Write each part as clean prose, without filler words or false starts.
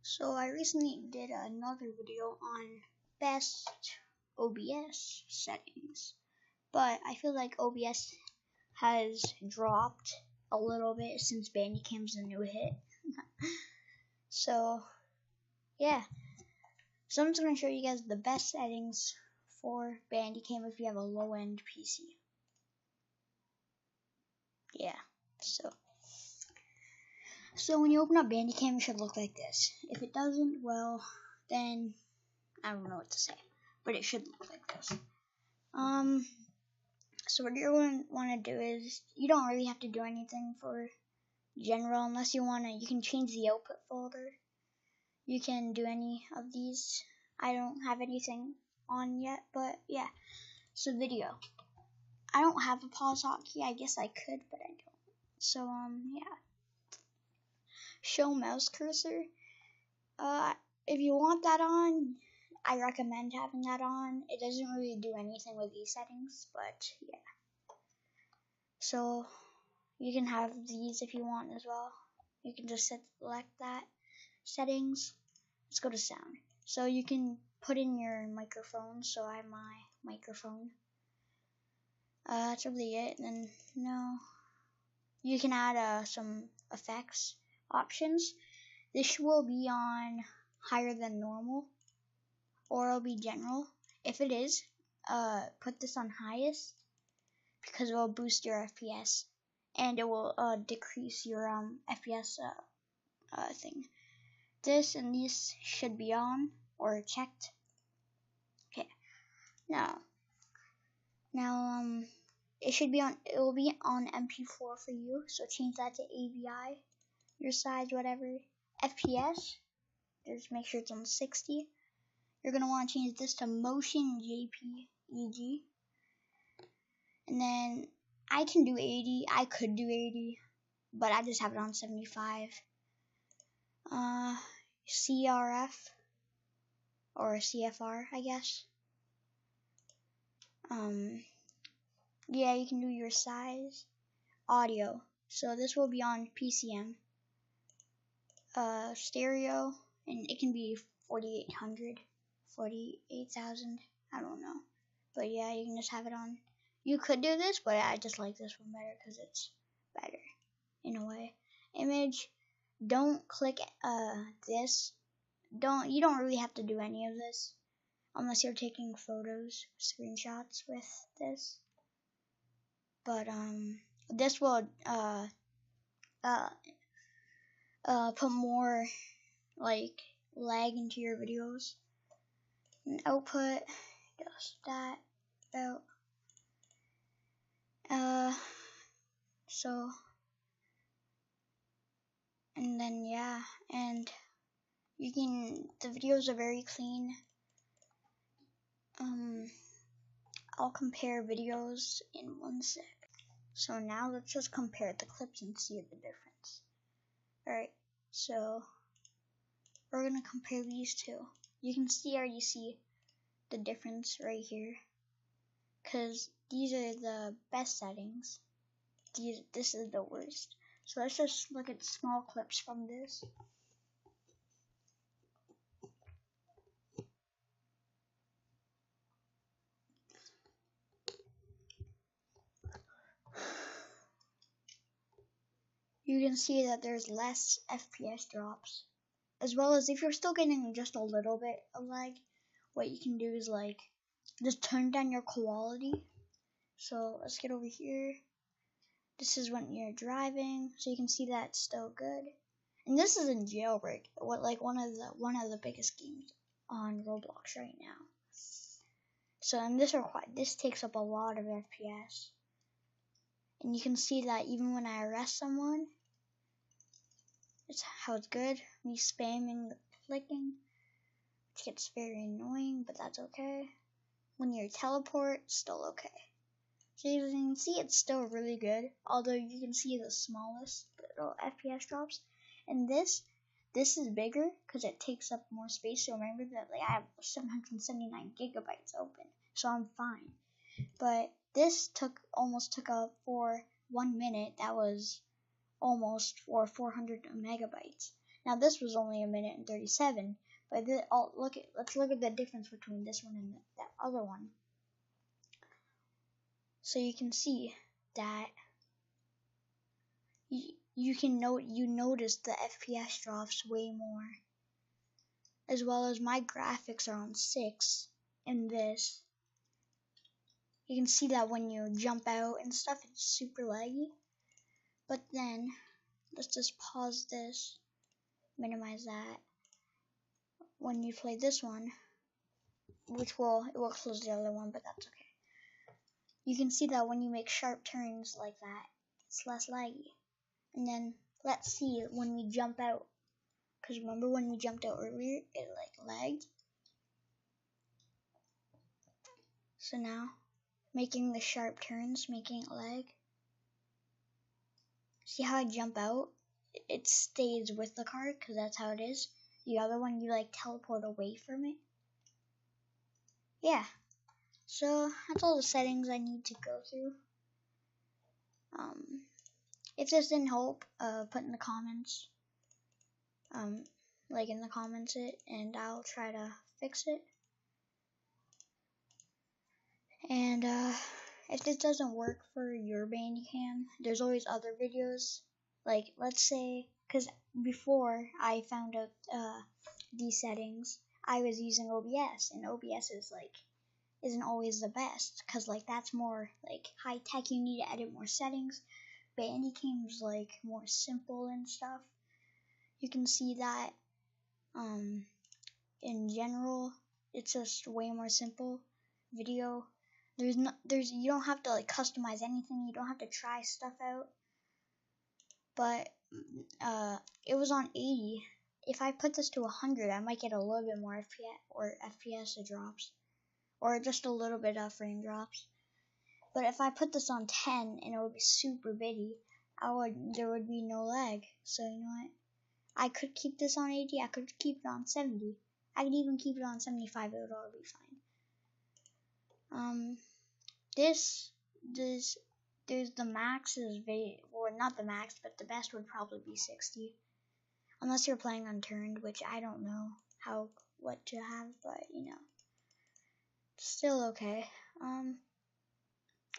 So I recently did another video on best OBS settings, but I feel like OBS has dropped a little bit since Bandicam's a new hit. So yeah, so I'm just going to show you guys the best settings for Bandicam if you have a low-end PC. Yeah, so when you open up Bandicam, it should look like this. If it doesn't, well, then I don't know what to say, but it should look like this. So what you're going to want to do is, you don't really have to do anything for general unless you want to. You can change the output folder. You can do any of these. I don't have anything on yet, but yeah. So video. I don't have a pause hotkey. I guess I could, but I don't. So yeah. Show mouse cursor. If you want that on, I recommend having that on. It doesn't really do anything with these settings, but yeah. So you can have these if you want as well. You can just select that. Settings. Let's go to sound. So you can put in your microphone. So I have my microphone. That's really it. And no, you can add some effects options. This will be on higher than normal, or it'll be general. If it is, put this on highest because it will boost your FPS and it will decrease your FPS thing. This and these should be on or checked. Okay. Now it should be on. It will be on MP4 for you. So change that to AVI, your size, whatever. FPS. Just make sure it's on 60. You're gonna want to change this to motion JPEG. And then I can do 80. I could do 80, but I just have it on 75. CRF or CFR, I guess. Yeah, you can do your size. Audio. So this will be on PCM. Stereo, and it can be 4800, 48,000. I don't know. But yeah, you can just have it on. You could do this, but I just like this one better because it's better in a way. Image. Don't click this. You don't really have to do any of this unless you're taking photos, screenshots with this. But this will put more like lag into your videos. And output, just that out. So, and then yeah, and the videos are very clean. I'll compare videos in 1 sec. So now let's just compare the clips and see the difference. Alright, so we're gonna compare these two. You can already see the difference right here, because these are the best settings. This is the worst. So let's just look at small clips from this. You can see that there's less FPS drops, as well as if you're still getting just a little bit of lag, what you can do is like just turn down your quality. So let's get over here. This is when you're driving, so you can see that it's still good. And this is in jailbreak, one of the biggest games on Roblox right now. So and this takes up a lot of FPS. And you can see that even when I arrest someone, it's how it's good. Me spamming the clicking, which gets very annoying, but that's okay. When you teleport, still okay. So you can see it's still really good, although you can see the smallest little FPS drops. And this is bigger because it takes up more space. So remember that I have 779 gigabytes open, so I'm fine. But this almost took up for 1 minute. That was almost for 400 megabytes. Now this was only 1:37, but let's look at the difference between this one and that other one. So you can see that you notice the FPS drops way more, as well as my graphics are on 6 in this. You can see that when you jump out and stuff, it's super laggy. But then let's just pause this, minimize that. When you play this one, it will close the other one, but that's okay. You can see that when you make sharp turns like that, it's less laggy. And then let's see when we jump out, because remember when we jumped out earlier, it like lagged. So now, making the sharp turns, making it lag. See how I jump out? It stays with the car, because that's how it is. The other one, you like teleport away from it. Yeah. So that's all the settings I need to go through. If this didn't help, put in the comments. Like in the comments it, and I'll try to fix it. And if this doesn't work for your Bandicam, there's always other videos. Like let's say, because before I found out these settings, I was using OBS, and OBS isn't always the best, because like that's more like high tech. You need to edit more settings. Bandicam is like more simple and stuff. You can see that in general it's just way more simple. Video, you don't have to like customize anything. You don't have to try stuff out. But it was on 80. If I put this to 100, I might get a little bit more FPS drops, or just a little bit of frame drops. But if I put this on 10, and it would be super bitty, there would be no lag. So you know what? I could keep this on 80. I could keep it on 70. I could even keep it on 75. It would all be fine. There's the max is not the max, but the best would probably be 60. Unless you're playing unturned, which I don't know what to have, but you know, still okay.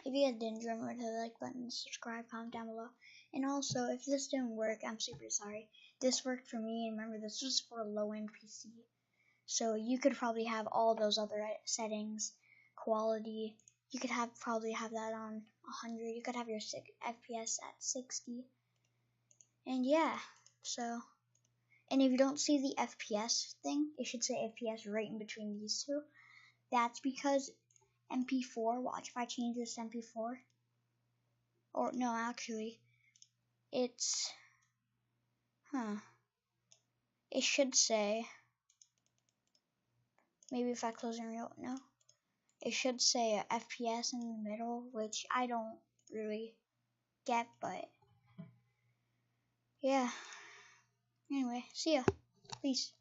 If you guys did, remember to hit the like button, subscribe, comment down below. And also, if this didn't work, I'm super sorry. This worked for me, and remember, this was for a low-end PC. So you could probably have all those other settings, quality. You could probably have that on 100. You could have your FPS at 60. And yeah, so. And if you don't see the FPS thing, it should say FPS right in between these two. That's because MP4, watch if I change this to MP4. Or no, actually, it's, it should say, maybe if I close Unreal, no. It should say FPS in the middle, which I don't really get, but yeah. Anyway, see ya. Peace.